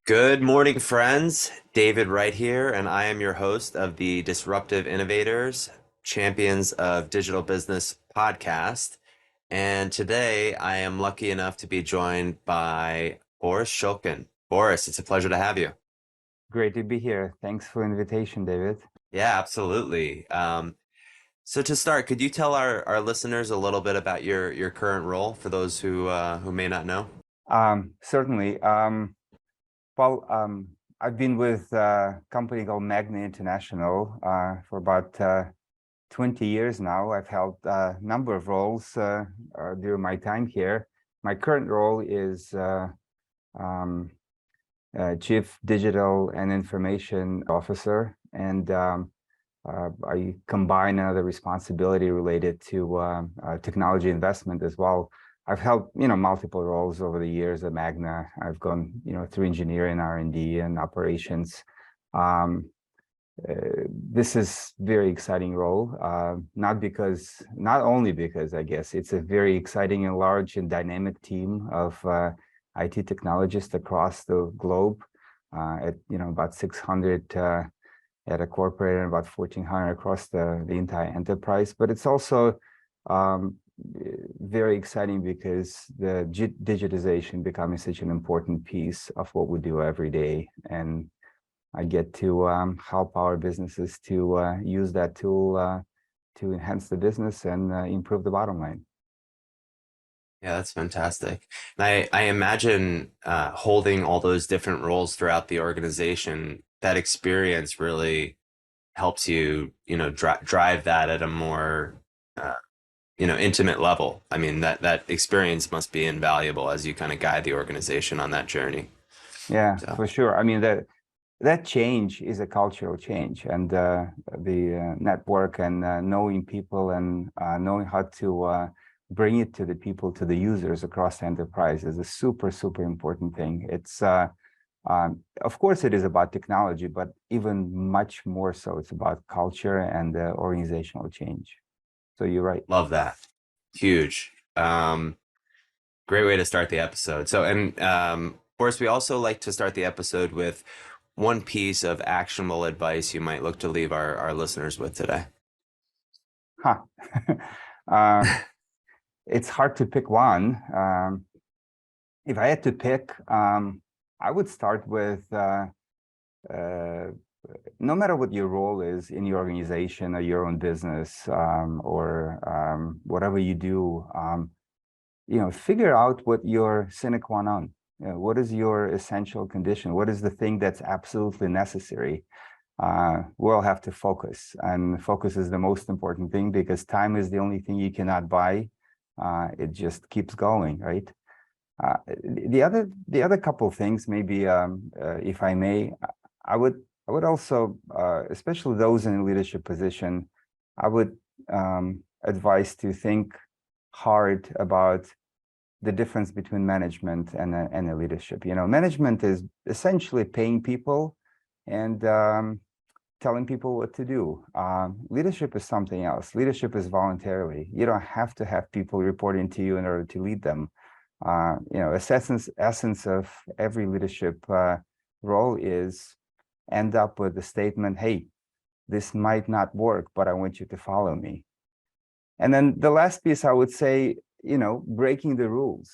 Good morning, friends. David Wright here, and I am your host of the Disruptive Innovators, Champions of Digital Business podcast. And today I am lucky enough to be joined by Boris Shulkin. Boris, it's a pleasure to have you. Great to be here. Thanks for the invitation, David. Yeah, absolutely. So to start, could you tell our listeners a little bit about your current role for those who may not know? Certainly. Well, I've been with a company called Magna International for about 20 years now. I've held a number of roles during my time here. My current role is um, Chief Digital and Information Officer, and I combine another responsibility related to technology investment as well. I've held, multiple roles over the years at Magna. I've gone, through engineering, R&D, and operations. Um, this is very exciting role, not only because I guess it's a very exciting and large and dynamic team of IT technologists across the globe, at about 600 at a corporate and about 1,400 across the entire enterprise. But it's also very exciting because the digitization becoming such an important piece of what we do every day. And I get to help our businesses to use that tool to enhance the business and improve the bottom line. Yeah, that's fantastic. And I imagine holding all those different roles throughout the organization, that experience really helps you, drive that at a more, uh, intimate level. I mean, that experience must be invaluable as you kind of guide the organization on that journey. Yeah, So, for sure. I mean, that change is a cultural change, and the network and knowing people and knowing how to bring it to the people, to the users across the enterprise is a super, super important thing. It's of course it is about technology, but even much more so, it's about culture and organizational change. So you're right. love that. Huge. Great way to start the episode. So, and of course, we also like to start the episode with one piece of actionable advice you might look to leave our listeners with today. Huh. uh, it's hard to pick one. If I had to pick, I would start with uh, no matter what your role is in your organization or your own business, or whatever you do, figure out what your sine qua non. What is your essential condition? What is the thing that's absolutely necessary? We'll have to focus, and focus is the most important thing because time is the only thing you cannot buy. It just keeps going, right? Uh, the other couple of things, maybe, if I may, I would also, especially those in a leadership position, I would advise to think hard about the difference between management and a leadership. Management is essentially paying people and telling people what to do. Leadership is something else. Leadership is voluntarily. You don't have to have people reporting to you in order to lead them. Essence of every leadership role is end up with the statement, hey, this might not work, but I want you to follow me. And then the last piece I would say, breaking the rules.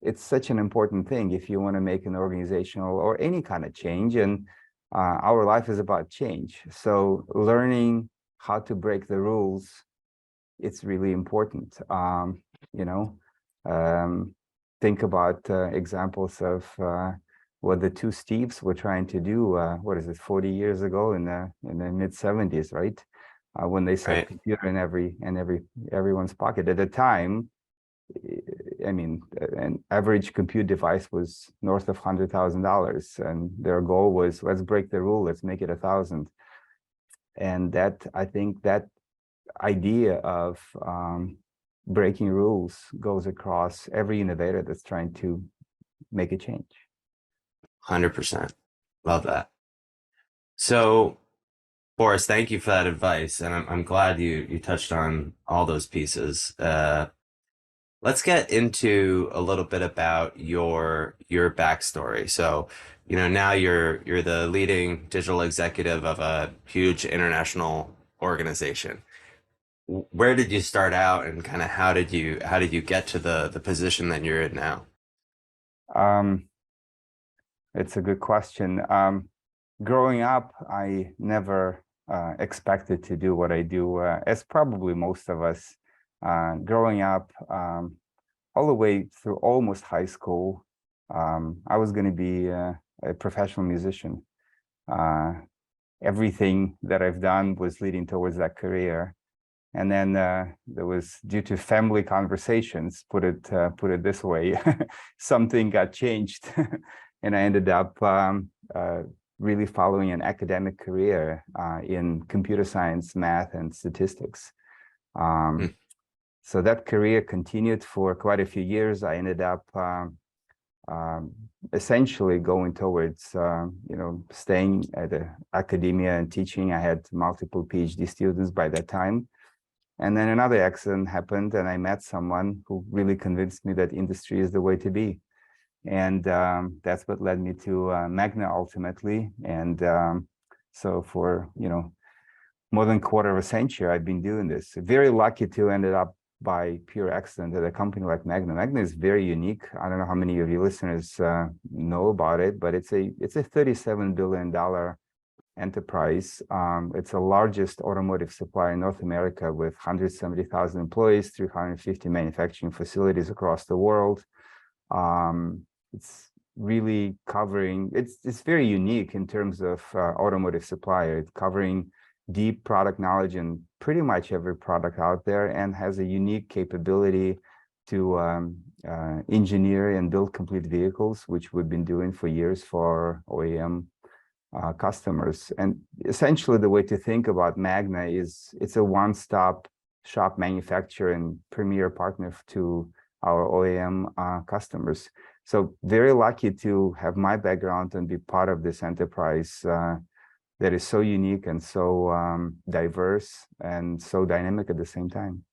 It's such an important thing if you want to make an organizational or any kind of change. And our life is about change. So learning how to break the rules, it's really important. You know, um, think about examples of what the two Steves were trying to do. What is it, 40 years ago in the mid 70s, right? When they said Right. computer in everyone's pocket. At the time, I mean, an average compute device was north of $100,000, and their goal was, let's break the rule, let's make it 1,000. And that, I think, that idea of breaking rules goes across every innovator that's trying to make a change. 100%. Love that. So, Boris, thank you for that advice, and I'm glad you touched on all those pieces. let's get into a little bit about your backstory. So, now you're the leading digital executive of a huge international organization. Where did you start out, and kind of how did you get to the position that you're in now? Um, it's a good question. Growing up, I never expected to do what I do, as probably most of us. Growing up, all the way through almost high school, I was going to be a professional musician. Uh, Everything that I've done was leading towards that career. And then there was, due to family conversations, put it this way, something got changed, and I ended up really following an academic career in computer science, math, and statistics. Hmm. Um, so that career continued for quite a few years. I ended up um, essentially going towards, staying at the academia and teaching. I had multiple PhD students by that time. And then another accident happened, and I met someone who really convinced me that industry is the way to be. And that's what led me to Magna ultimately. And so for, more than a quarter of a century, I've been doing this. Very lucky to ended up by pure accident at a company like Magna. Magna is very unique. I don't know how many of your listeners know about it, but it's a $37 billion enterprise. It's the largest automotive supplier in North America with 170,000 employees, 350 manufacturing facilities across the world. It's really covering, it's very unique in terms of automotive supplier. It's covering deep product knowledge in pretty much every product out there, and has a unique capability to engineer and build complete vehicles, which we've been doing for years for OEM customers. And essentially the way to think about Magna is it's a one-stop shop manufacturer and premier partner to our OEM customers. So very lucky to have my background and be part of this enterprise that is so unique and so diverse and so dynamic at the same time.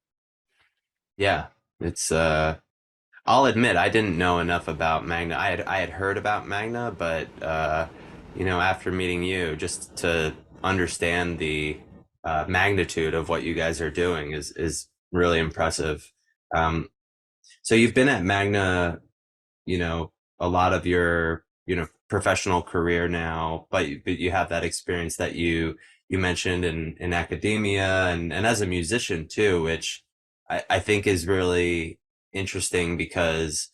Yeah, it's I'll admit I didn't know enough about Magna. I had heard about Magna, but after meeting you, just to understand the magnitude of what you guys are doing is really impressive. Um, so you've been at Magna, you know, a lot of your professional career now, but you have that experience that you mentioned in academia and as a musician too, which I think is really interesting because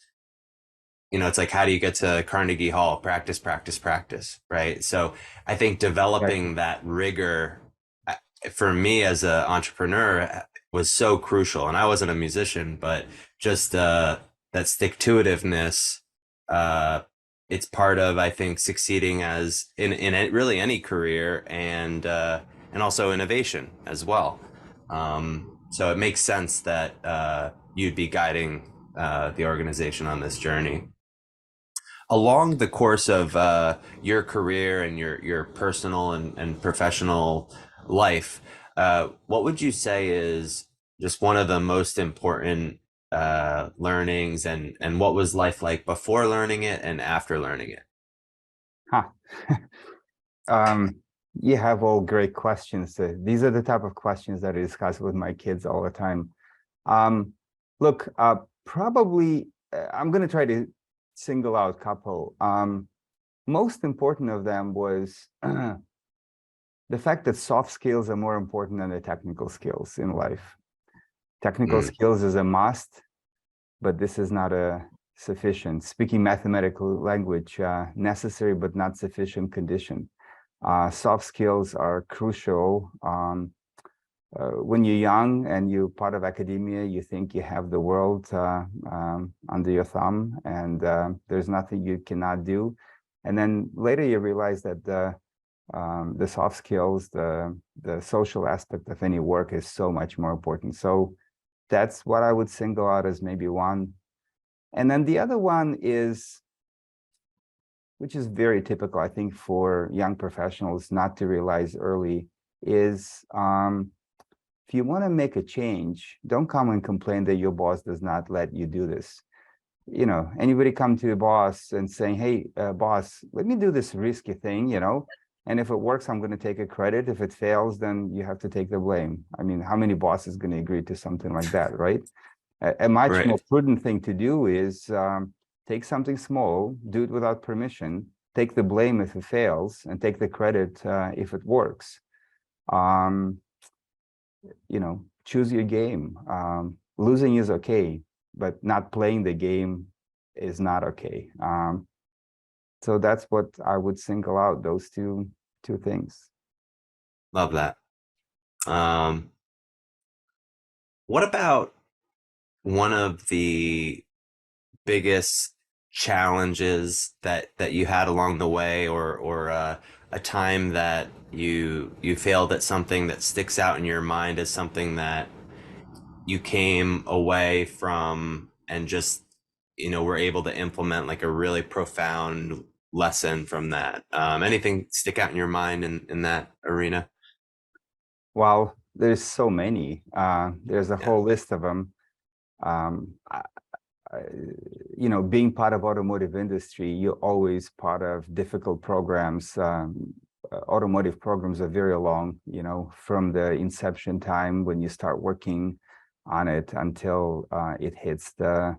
it's like, how do you get to Carnegie Hall? Practice, practice, practice, right? So I think Exactly. developing that rigor uh, for me as an entrepreneur was so crucial. And I wasn't a musician, but just that stick-to-itiveness, uh, it's part of, I think, succeeding as really any career, and also innovation as well. So it makes sense that you'd be guiding the organization on this journey along the course of your career and your personal and professional life. What would you say is just one of the most important learnings, and what was life like before learning it and after learning it? Huh. Um, you have all great questions. These are the type of questions that I discuss with my kids all the time. Um, Look, probably I'm going to try to single out a couple. Most important of them was the fact that soft skills are more important than the technical skills in life. Technical Mm, skills is a must, but this is not a sufficient. Speaking mathematical language, necessary but not sufficient condition. Soft skills are crucial. When you're young and you're part of academia, you think you have the world under your thumb, and there's nothing you cannot do. And then later you realize that the soft skills, the social aspect of any work is so much more important. So that's what I would single out as maybe one. And then the other one is, which is very typical, I think, for young professionals not to realize early, is if you want to make a change, don't come and complain that your boss does not let you do this. You know, anybody come to your boss and saying, hey, boss, let me do this risky thing, you know, and if it works, I'm going to take a credit. If it fails, then you have to take the blame. I mean, how many bosses going to agree to something like that, right? A much more Right. prudent thing to do is take something small, do it without permission, take the blame if it fails, and take the credit if it works. Um, you know, choose your game. Losing is okay, but not playing the game is not okay. So that's what I would single out, those two things. Love that. Um, what about one of the biggest challenges that you had along the way, or a time that you failed at something that sticks out in your mind as something that you came away from and just were able to implement like a really profound lesson from that? Anything stick out in your mind in that arena? Well, there's so many. There's a Yeah. whole list of them. Um, I, I, you know, being part of automotive industry, you're always part of difficult programs. Automotive programs are very long, you know, from the inception time when you start working on it until it hits the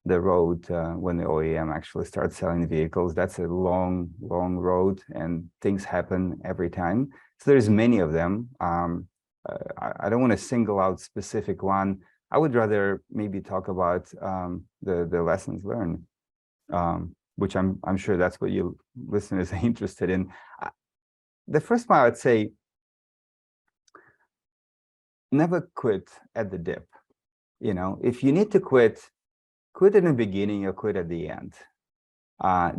road when the OEM actually starts selling vehicles. That's a long, long road, and things happen every time. So there's many of them. I don't want to single out specific one. I would rather maybe talk about the lessons learned, which I'm sure that's what you listeners are interested in. The first one I would say, never quit at the dip. You know, if you need to quit, quit in the beginning or quit at the end.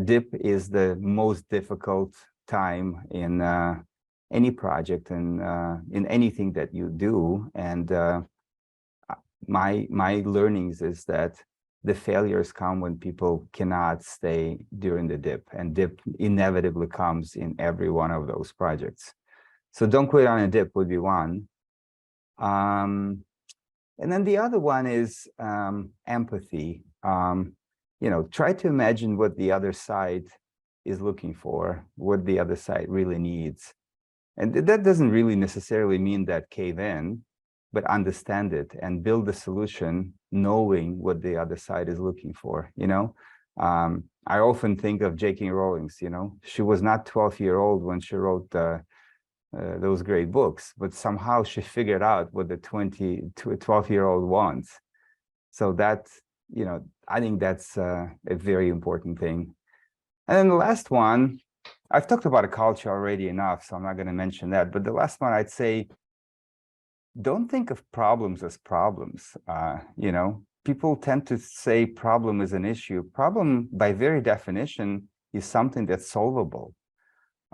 Dip is the most difficult time in any project and in anything that you do. And my learnings is that the failures come when people cannot stay during the dip, and dip inevitably comes in every one of those projects. So don't quit on a dip would be one. And then the other one is empathy. You know, try to imagine what the other side is looking for, what the other side really needs. And that doesn't really necessarily mean that cave in, but understand it and build a solution knowing what the other side is looking for, you know? I often think of J.K. Rowling, you know, she was not 12-year-old when she wrote those great books, but somehow she figured out what the 12-year-old wants. So that's, you know, I think that's a very important thing. And then the last one, I've talked about a culture already enough, so I'm not going to mention that. But the last one, I'd say, don't think of problems as problems. You know, people tend to say problem is an issue. Problem, by very definition, is something that's solvable.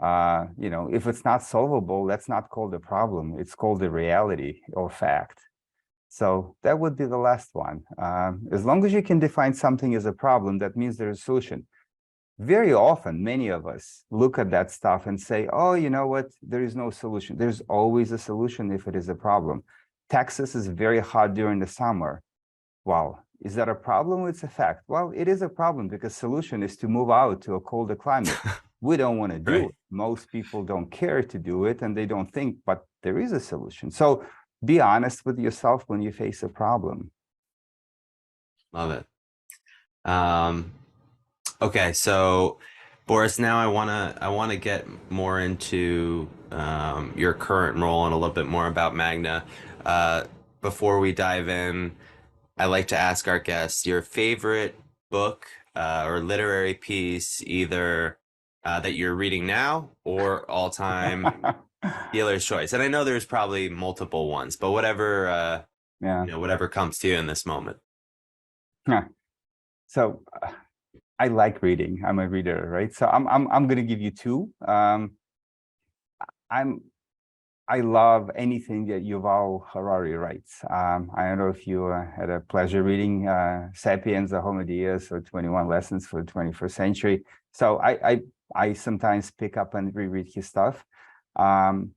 You know, if it's not solvable, that's not called a problem. It's called a reality or fact. So that would be the last one. As long as you can define something as a problem, that means there's a solution. Very often, many of us look at that stuff and say, oh, you know what? There is no solution. There's always a solution if it is a problem. Texas is very hot during the summer. Wow. Is that a problem? It's a fact. Well, it is a problem because solution is to move out to a colder climate. We don't want to do Right. it. Most people don't care to do it, and they don't think, but there is a solution. So be honest with yourself when you face a problem. Love it. Um, okay, so Boris, now I wanna get more into your current role and a little bit more about Magna. Before we dive in, I like to ask our guests your favorite book or literary piece, either that you're reading now or all time dealer's choice. And I know there's probably multiple ones, but whatever Yeah. whatever comes to you in this moment. Yeah. So I like reading. I'm a reader, right? So I'm going to give you two. I'm I love anything that Yuval Harari writes. I don't know if you had a pleasure reading *Sapiens: The Homo Deus* or *21 Lessons for the 21st Century*. So I sometimes pick up and reread his stuff. Um,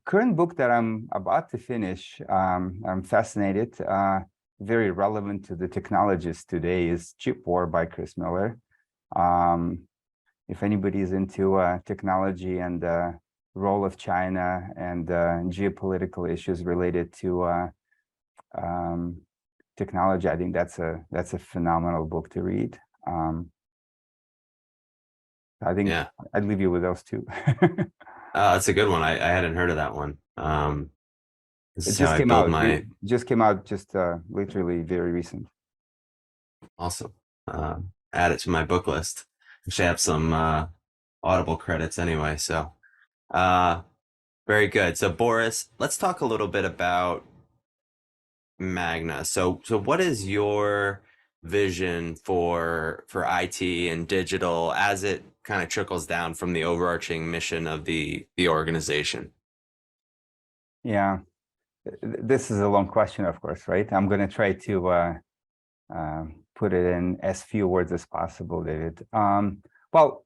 current book that I'm about to finish, I'm fascinated, very relevant to the technologies today, is Chip War by Chris Miller. If anybody is into technology and the role of China and geopolitical issues related to technology, I think that's a phenomenal book to read. I think Yeah. I'd leave you with those two. That's a good one. I hadn't heard of that one. This It is how just I came build out. It my just came out just literally very recent. awesome. Add it to my book list. Actually, I have some Audible credits anyway, so uh, very good. So Boris, let's talk a little bit about Magna. So what is your vision for IT and digital as it kind of trickles down from the overarching mission of the organization? Yeah, this is a long question, of course, right? I'm going to try to put it in as few words as possible, David. Well,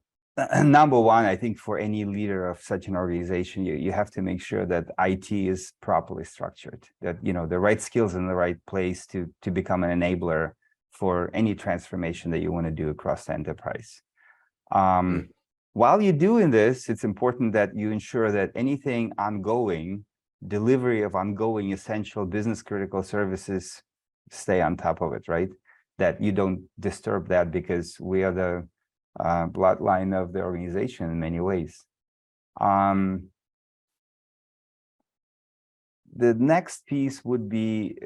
number one, I think for any leader of such an organization, you have to make sure that IT is properly structured, that the right skills in the right place to become an enabler for any transformation that you want to do across the enterprise. Mm, While you're doing this, it's important that you ensure that anything ongoing, delivery of ongoing essential business critical services, stay on top of it, right? That you don't disturb that, because we are the bloodline of the organization in many ways. The next piece would be,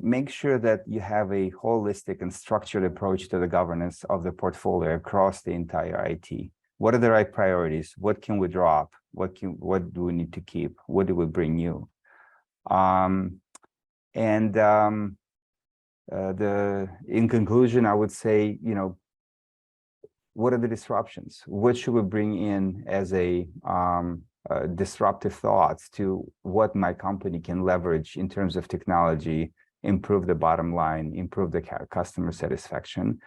make sure that you have a holistic and structured approach to the governance of the portfolio across the entire IT. What are the right priorities? What can we drop? What do we need to keep? What do we bring new? In conclusion, I would say, what are the disruptions? What should we bring in as a disruptive thoughts to what my company can leverage in terms of technology, improve the bottom line, improve the customer satisfaction?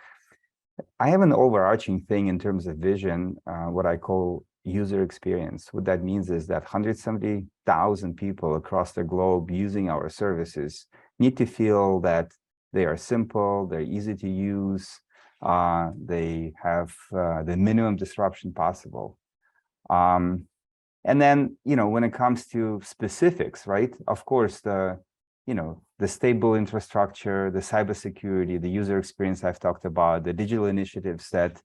I have an overarching thing in terms of vision, what I call user experience. What that means is that 170,000 people across the globe using our services need to feel that they are simple, they're easy to use, they have the minimum disruption possible. And then, when it comes to specifics, right? Of course, the stable infrastructure, the cybersecurity, the user experience I've talked about, the digital initiatives that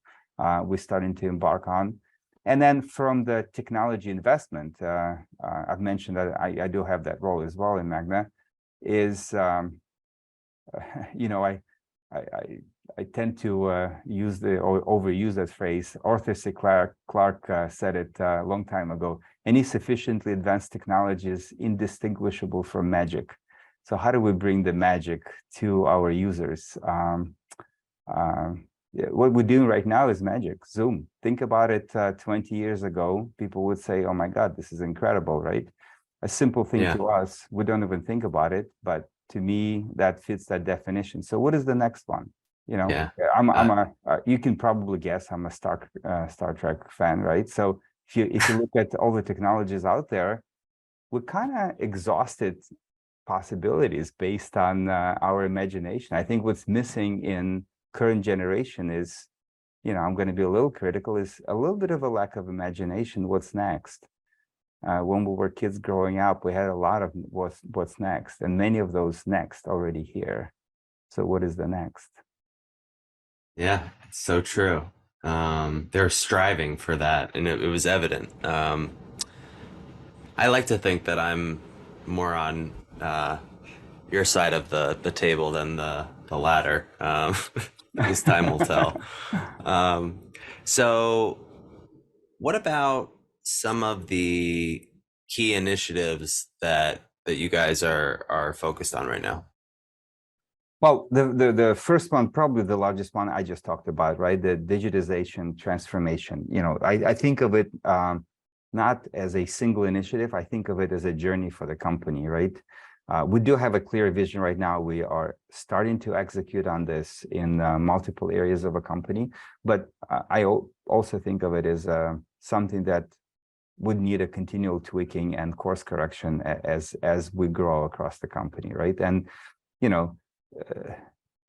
we're starting to embark on. And then from the technology investment, I've mentioned that I do have that role as well in Magna, is, I tend to use or overuse that phrase. Arthur C. Clarke said it a long time ago. Any sufficiently advanced technology is indistinguishable from magic. So how do we bring the magic to our users? What we're doing right now is magic. Zoom. Think about it. 20 years ago, people would say, "Oh my God, this is incredible!" Right? A simple thing yeah. to us. We don't even think about it, but to me, that fits that definition. So what is the next one? Yeah. I'm Uh, you can probably guess I'm a Star Trek fan, right? So if you look at all the technologies out there, we're kind of exhausted possibilities based on our imagination. I think what's missing in current generation is, I'm going to be a little critical, is a little bit of a lack of imagination. What's next? When we were kids growing up, we had a lot of what's next, and many of those next already here. So what is the next? yeah, it's so true. They're striving for that, and it was evident. I like to think that I'm more on your side of the table than the latter. At least time will tell. Um, so, what about some of the key initiatives that you guys are focused on right now? Well, the first one, probably the largest one I just talked about, right? The digitization transformation. I think of it not as a single initiative. I think of it as a journey for the company, right? We do have a clear vision right now. We are starting to execute on this in multiple areas of a company, but I also think of it as something that would need a continual tweaking and course correction as we grow across the company, right? And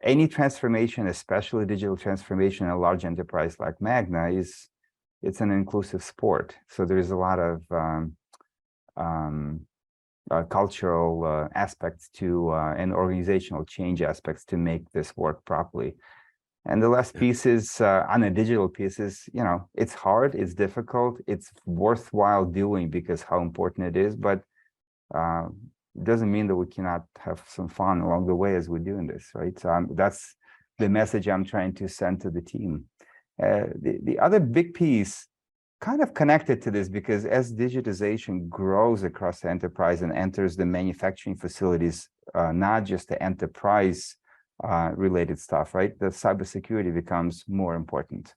any transformation, especially digital transformation in a large enterprise like Magna, it's an inclusive sport. So there's a lot of cultural aspects to and organizational change aspects to make this work properly. And the last piece is on a digital piece is, it's hard, it's difficult, it's worthwhile doing because how important it is, but it doesn't mean that we cannot have some fun along the way as we're doing this, right? So that's the message I'm trying to send to the team. The other big piece, kind of connected to this, because as digitization grows across the enterprise and enters the manufacturing facilities, not just the enterprise related stuff, right? The cybersecurity becomes more important.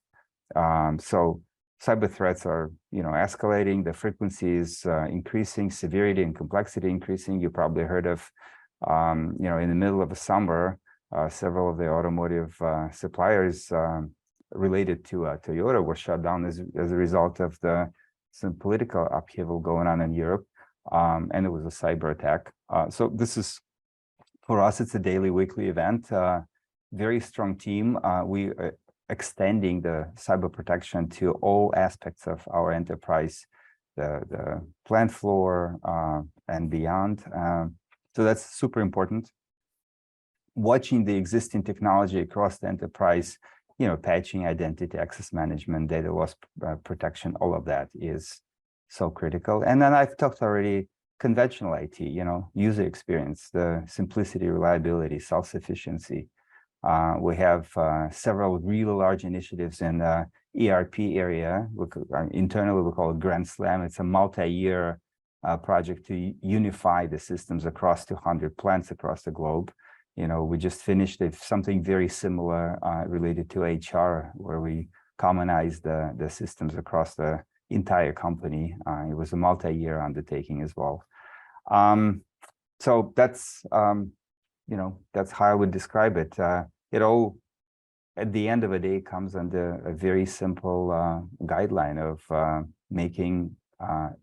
So cyber threats are, escalating. The frequency is increasing, severity and complexity increasing. You probably heard of, in the middle of the summer, several of the automotive suppliers related to Toyota were shut down as a result of some political upheaval going on in Europe, and it was a cyber attack. So this is, for us, it's a daily, weekly event. Very strong team. We extending the cyber protection to all aspects of our enterprise, the plant floor and beyond. So that's super important. Watching the existing technology across the enterprise, patching, identity, access management, data loss protection, all of that is so critical. And then I've talked already, conventional IT, user experience, the simplicity, reliability, self-sufficiency. We have several really large initiatives in the ERP area. Internally, we call it Grand Slam. It's a multi-year project to unify the systems across 200 plants across the globe. We just finished something very similar related to HR, where we commonized the systems across the entire company. It was a multi-year undertaking as well. So that's that's how I would describe it. It all, at the end of the day, comes under a very simple guideline of making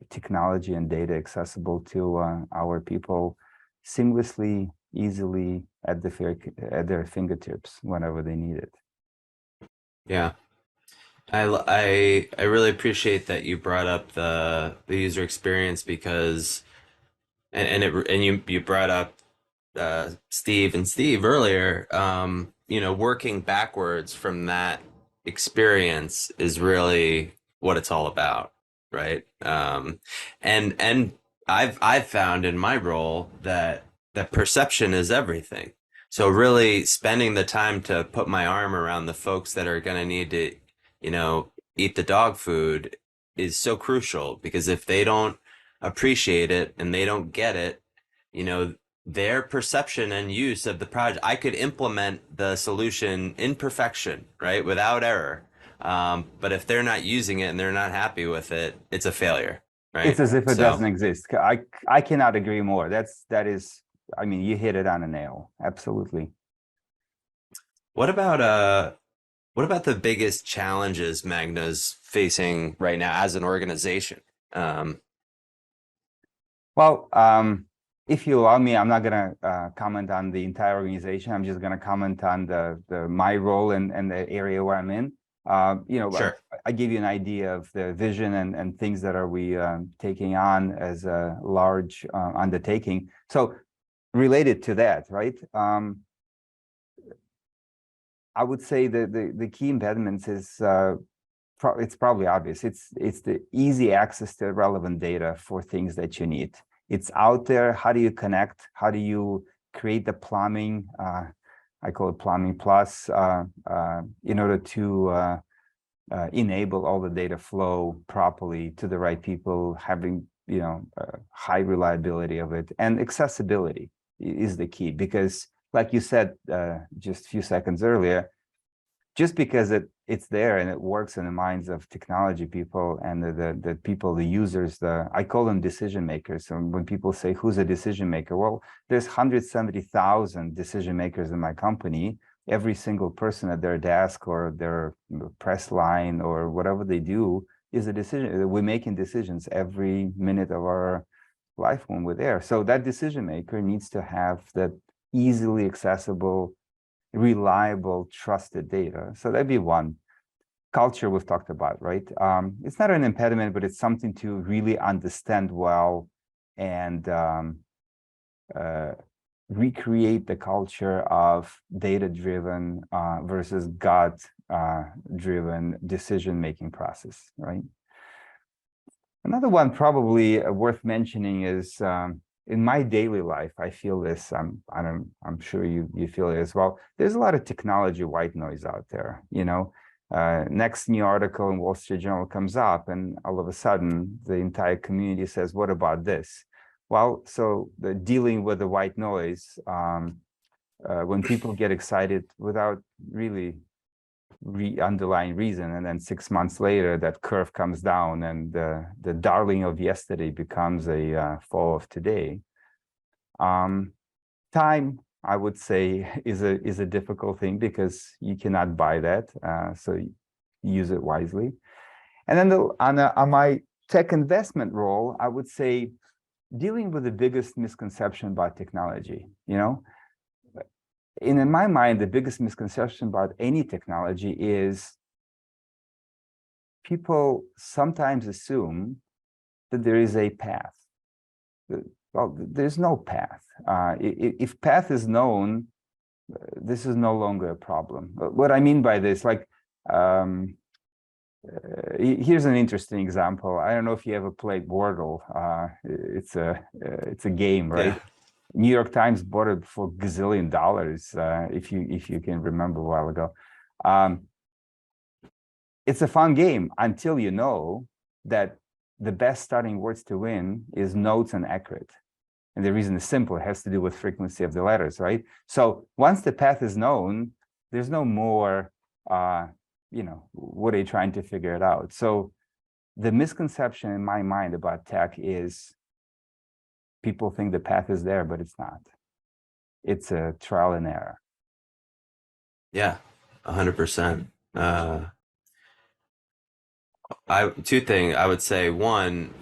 technology and data accessible to our people seamlessly, easily at their fingertips whenever they need it. Yeah. I really appreciate that you brought up the user experience because and you brought up Steve and Steve earlier. Working backwards from that experience is really what it's all about, right? And I've found in my role that perception is everything. So really spending the time to put my arm around the folks that are going to need to, eat the dog food is so crucial, because if they don't appreciate it and they don't get it, their perception and use of the project, I could implement the solution in perfection, right, without error. But if they're not using it and they're not happy with it, it's a failure, It's right? as if it So, doesn't exist. I cannot agree more. That is, I mean, you hit it on a nail. Absolutely. what about uh, what about the biggest challenges Magna's facing right now as an organization? Um, Well, if you allow me, I'm not going to comment on the entire organization. I'm just going to comment on my role and the area where I'm in. sure. I give you an idea of the vision and things that are we taking on as a large undertaking. So related to that, right? I would say the key impediments is it's probably obvious. It's the easy access to relevant data for things that you need. It's out there. How do you connect? How do you create the plumbing? I call it plumbing plus in order to enable all the data flow properly to the right people, having high reliability of it, and accessibility is the key. Because, like you said just a few seconds earlier, just because it's there and it works in the minds of technology people and the people, the users, I call them decision makers. So when people say, who's a decision maker? Well, there's 170,000 decision makers in my company. Every single person at their desk or their press line or whatever they do is a decision. We're making decisions every minute of our life when we're there. So that decision maker needs to have that easily accessible, reliable, trusted data. So that'd be one. Culture we've talked about, right? It's not an impediment, but it's something to really understand well and recreate the culture of data-driven versus gut-driven decision-making process, right? Another one probably worth mentioning is in my daily life, I feel this. I'm sure you feel it as well. There's a lot of technology white noise out there. Next new article in Wall Street Journal comes up, and all of a sudden, the entire community says, "What about this?" Well, so the dealing with the white noise, when people get excited without really underlying reason, and then 6 months later that curve comes down and the darling of yesterday becomes a foe of today. Time, I would say, is a difficult thing because you cannot buy that, so use it wisely. And then on my tech investment role, I would say dealing with the biggest misconception about technology. In my mind, the biggest misconception about any technology is people sometimes assume that there is a path. Well, there's no path. If path is known, this is no longer a problem. What I mean by this, like, here's an interesting example. I don't know if you ever played Wordle. It's a game, right? Yeah. New York Times bought it for gazillion dollars, if you can remember a while ago. It's a fun game until you know that the best starting words to win is notes and accurate. And the reason is simple. It has to do with frequency of the letters, right? So once the path is known, there's no more, what are you trying to figure it out? So the misconception in my mind about tech is people think the path is there, but it's not. It's a trial and error. Yeah, 100%. Two things I would say. One,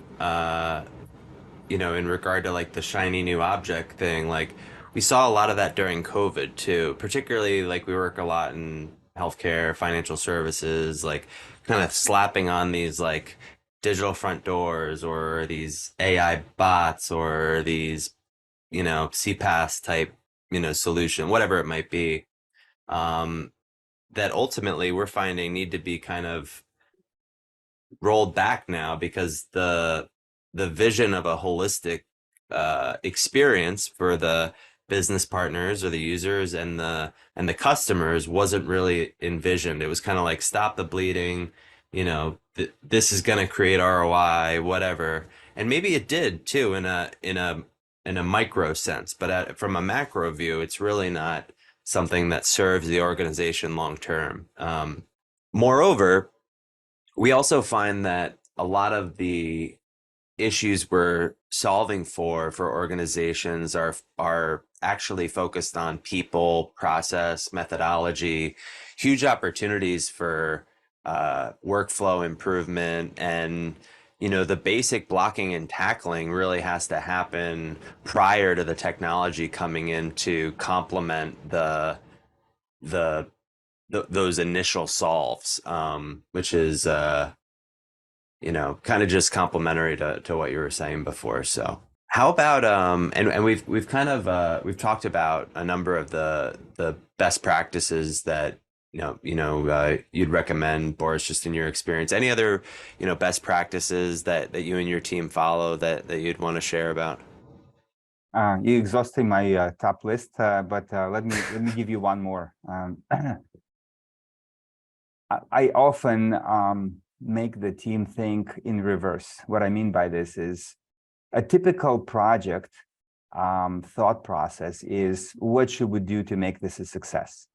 in regard to like the shiny new object thing, like we saw a lot of that during COVID too, particularly like we work a lot in healthcare, financial services, like kind of slapping on these like digital front doors or these AI bots or these, CPaaS type, solution, whatever it might be, that ultimately we're finding need to be kind of rolled back now because the vision of a holistic experience for the business partners or the users and the customers wasn't really envisioned. It was kind of like stop the bleeding, this is going to create ROI, whatever. And maybe it did too in a micro sense, but from a macro view, it's really not something that serves the organization long term. Moreover, we also find that a lot of the issues we're solving for organizations are actually focused on people, process, methodology, huge opportunities for workflow improvement, and the basic blocking and tackling really has to happen prior to the technology coming in to complement the those initial solves, which is kind of just complementary to what you were saying before. So how about and we've kind of we've talked about a number of the best practices that you'd recommend, Boris, just in your experience. Any other best practices that you and your team follow that you'd want to share about? You're exhausting my top list, but let me give you one more. I often make the team think in reverse. What I mean by this is a typical project thought process is what should we do to make this a success,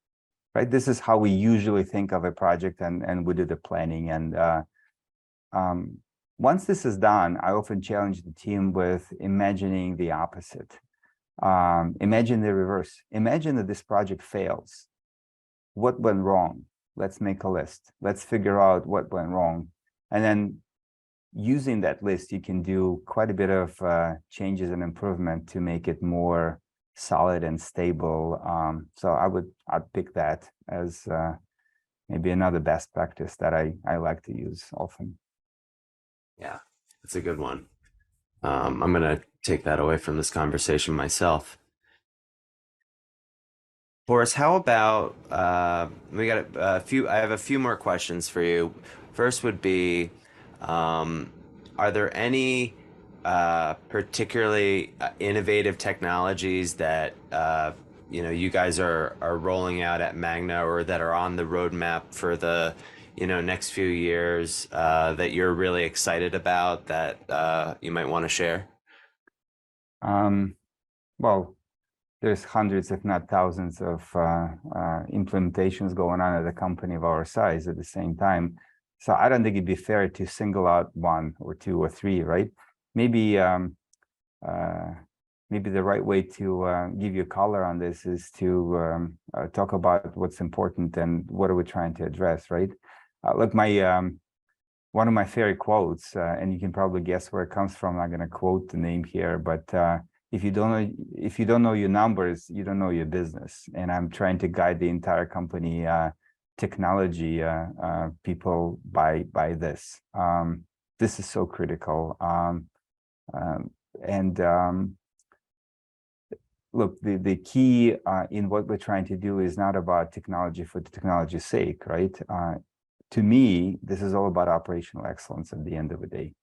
right? This is how we usually think of a project and we do the planning. And once this is done, I often challenge the team with imagining the opposite. Imagine the reverse. Imagine that this project fails. What went wrong? Let's make a list. Let's figure out what went wrong. And then using that list, you can do quite a bit of changes and improvement to make it more solid and stable. So I'd pick that as maybe another best practice that I like to use often. Yeah, that's a good one. I'm gonna take that away from this conversation myself. Boris, how about we got a few? I have a few more questions for you. First would be, um, are there any particularly innovative technologies that you guys are rolling out at Magna or that are on the roadmap for the next few years that you're really excited about that you might want to share? Um, well, there's hundreds, if not thousands, of implementations going on at a company of our size at the same time. So I don't think it'd be fair to single out one or two or three, right? Maybe uh, maybe the right way to give you color on this is to talk about what's important and what are we trying to address, right? Look, one of my favorite quotes, and you can probably guess where it comes from. I'm not going to quote the name here, but if you don't know your numbers, you don't know your business. And I'm trying to guide the entire company technology people by this. This is so critical. Um, and Look, the key in what we're trying to do is not about technology for the technology's sake, right? To me, this is all about operational excellence at the end of the day.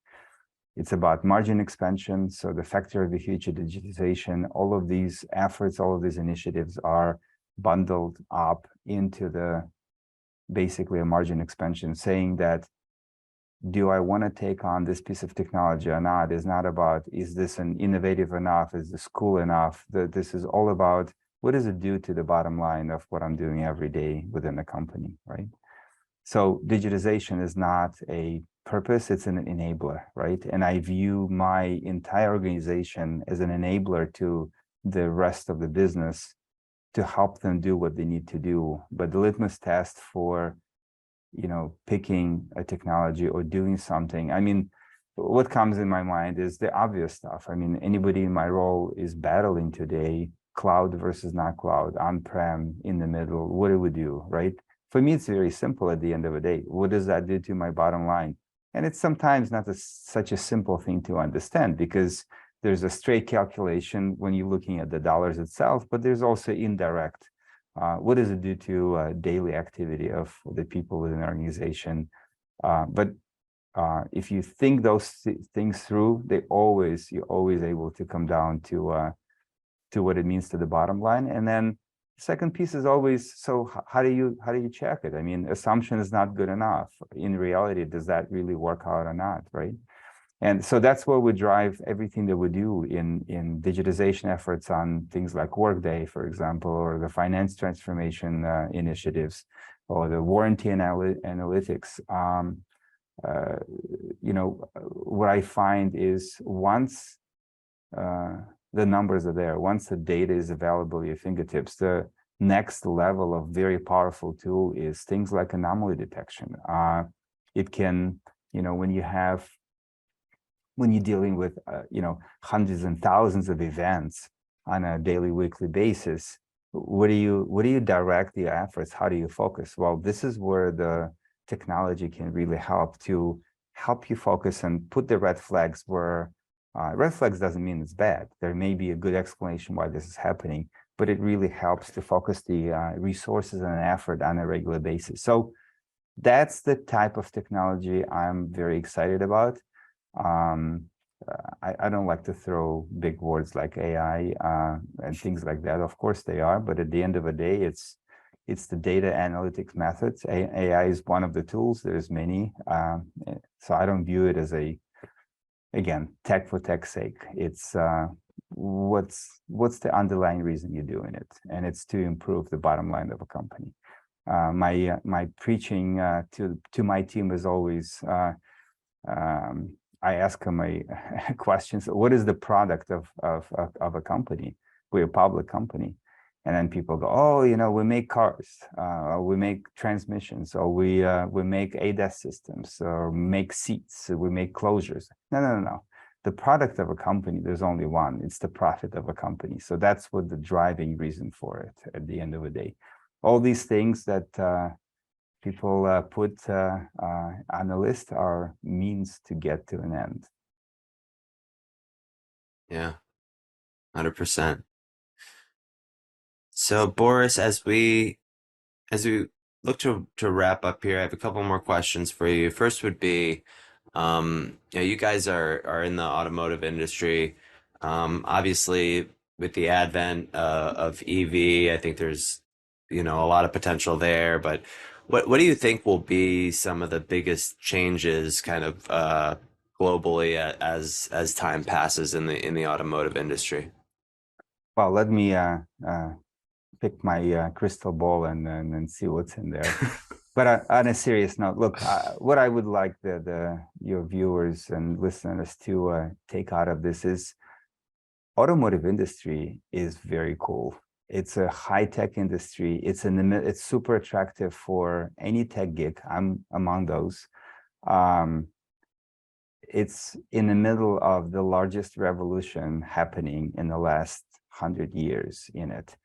It's about margin expansion. So the factor of the future, digitization, all of these efforts, all of these initiatives are bundled up into the basically a margin expansion, saying that do I want to take on this piece of technology or not is not about, is this an innovative enough? Is this cool enough? This is all about what does it do to the bottom line of what I'm doing every day within the company, right? So digitization is not a purpose, it's an enabler, right? And I view my entire organization as an enabler to the rest of the business to help them do what they need to do. But the litmus test for picking a technology or doing something. I mean, what comes in my mind is the obvious stuff. I mean, anybody in my role is battling today, cloud versus not cloud, on-prem, in the middle. What do we do, right? For me, it's very simple at the end of the day. What does that do to my bottom line? And it's sometimes not such a simple thing to understand because there's a straight calculation when you're looking at the dollars itself, but there's also indirect. What does it do to daily activity of the people within an organization? But if you think those things through, you're always able to come down to what it means to the bottom line. And then the second piece is always, so how do you check it? I mean, assumption is not good enough. In reality, does that really work out or not, right? And so that's where we drive everything that we do in digitization efforts on things like Workday, for example, or the finance transformation initiatives, or the warranty analytics. What I find is once the numbers are there, once the data is available at your fingertips, the next level of very powerful tool is things like anomaly detection. It can, when you're dealing with hundreds and thousands of events on a daily, weekly basis, what do you direct your efforts? How do you focus? Well, this is where the technology can really help you focus and put the red flags where red flags doesn't mean it's bad. There may be a good explanation why this is happening, but it really helps to focus the resources and effort on a regular basis. So that's the type of technology I'm very excited about. I don't like to throw big words like AI and things like that. Of course they are, but at the end of the day, it's the data analytics methods. AI is one of the tools. There's many. So I don't view it as again, tech for tech's sake. It's what's the underlying reason you're doing it, and it's to improve the bottom line of a company. My preaching to my team is always. I ask them a questions. What is the product of a company? We're a public company, And then people go, oh, you know, we make cars, or we make transmissions, or we make ADAS systems, or make seats, we make closures. No, no, no, no. The product of a company, there's only one. It's the profit of a company. So that's what the driving reason for it at the end of the day. All these things that people put on the list are means to get to an end. Yeah, 100%. So Boris, as we look to wrap up here, I have a couple more questions for you. First would be, you guys are in the automotive industry. Obviously, with the advent of EV, I think there's, a lot of potential there. But what do you think will be some of the biggest changes, kind of globally, as time passes in the automotive industry? Well, let me pick my crystal ball and see what's in there. But on a serious note, look, what I would like your viewers and listeners to take out of this is automotive industry is very cool. It's a high-tech industry. It's super attractive for any tech geek. I'm among those. It's in the middle of the largest revolution happening in the last 100 years in it.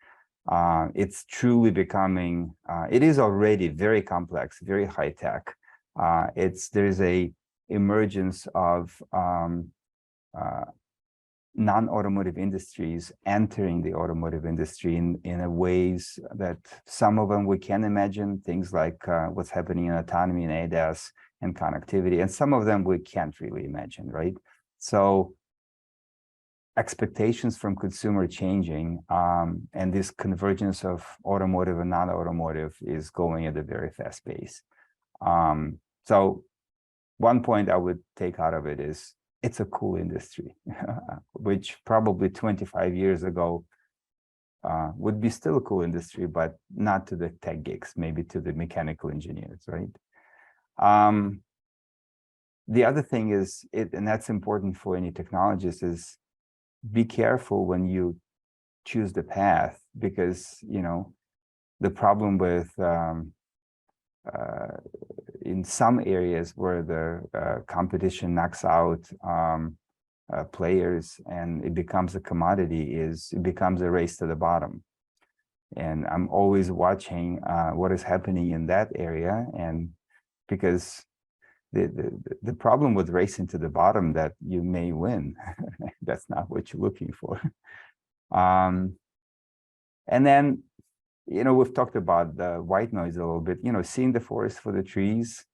It's truly becoming, it is already very complex, very high tech. There's a emergence of non-automotive industries entering the automotive industry in a ways that some of them we can imagine, things like what's happening in autonomy and ADAS and connectivity, and some of them we can't really imagine, right? So expectations from consumer changing, and this convergence of automotive and non-automotive is going at a very fast pace. So one point I would take out of it is it's a cool industry, which probably 25 years ago would be still a cool industry, but not to the tech geeks, maybe to the mechanical engineers, right? The other thing is, and that's important for any technologist, is be careful when you choose the path, because the problem with in some areas where the competition knocks out players and it becomes a commodity, it becomes a race to the bottom. And I'm always watching what is happening in that area, and because the problem with racing to the bottom that you may win, that's not what you're looking for. And then, we've talked about the white noise a little bit, seeing the forest for the trees.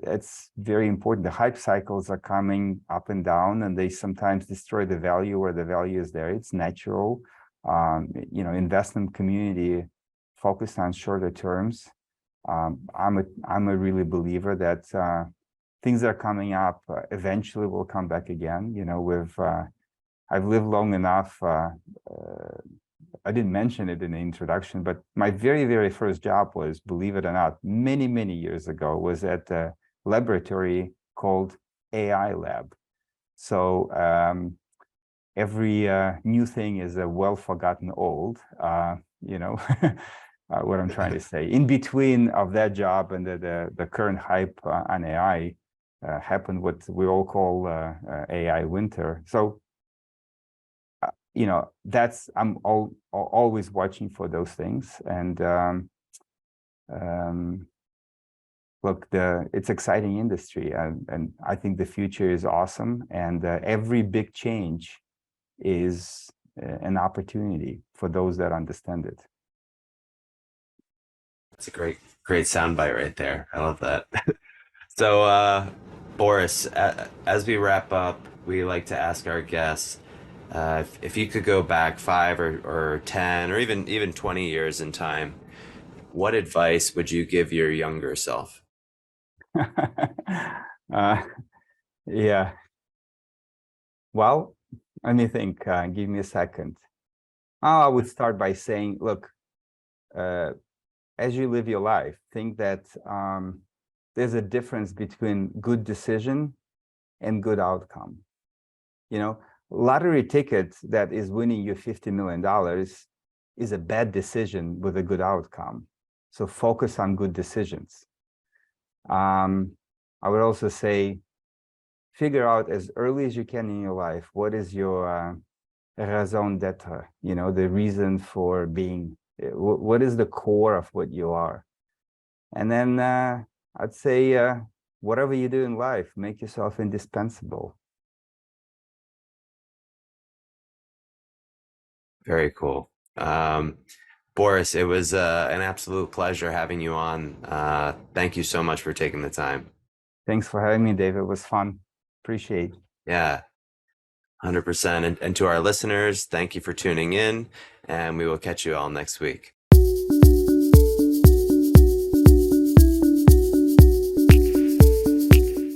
It's very important. The hype cycles are coming up and down, and they sometimes destroy the value where the value is there. It's natural. Investment community focused on shorter terms. I'm a really believer that things are coming up eventually will come back again. I've lived long enough. I didn't mention it in the introduction, but my very, very first job was, believe it or not, many, many years ago, was at a laboratory called AI Lab. So every new thing is a well-forgotten old, what I'm trying to say. In between of that job and the current hype on AI happened what we all call AI winter. So I'm always watching for those things. And look, it's exciting industry, and I think the future is awesome. And every big change is an opportunity for those that understand it. That's a great soundbite right there. I love that. So, Boris, as we wrap up, we like to ask our guests, if you could go back 5 or 10 or even 20 years in time, what advice would you give your younger self? Yeah. Well, let me think. Give me a second. I would start by saying, look, as you live your life, think that there's a difference between good decision and good outcome. Lottery ticket that is winning you $50 million is a bad decision with a good outcome. So focus on good decisions. I would also say, figure out as early as you can in your life, what is your raison d'etre, the reason for being, what is the core of what you are. And then I'd say, whatever you do in life, make yourself indispensable. Very cool. Boris, it was an absolute pleasure having you on. Thank you so much for taking the time. Thanks for having me, David. It was fun. Appreciate it. Yeah, 100%. And to our listeners, thank you for tuning in, and we will catch you all next week.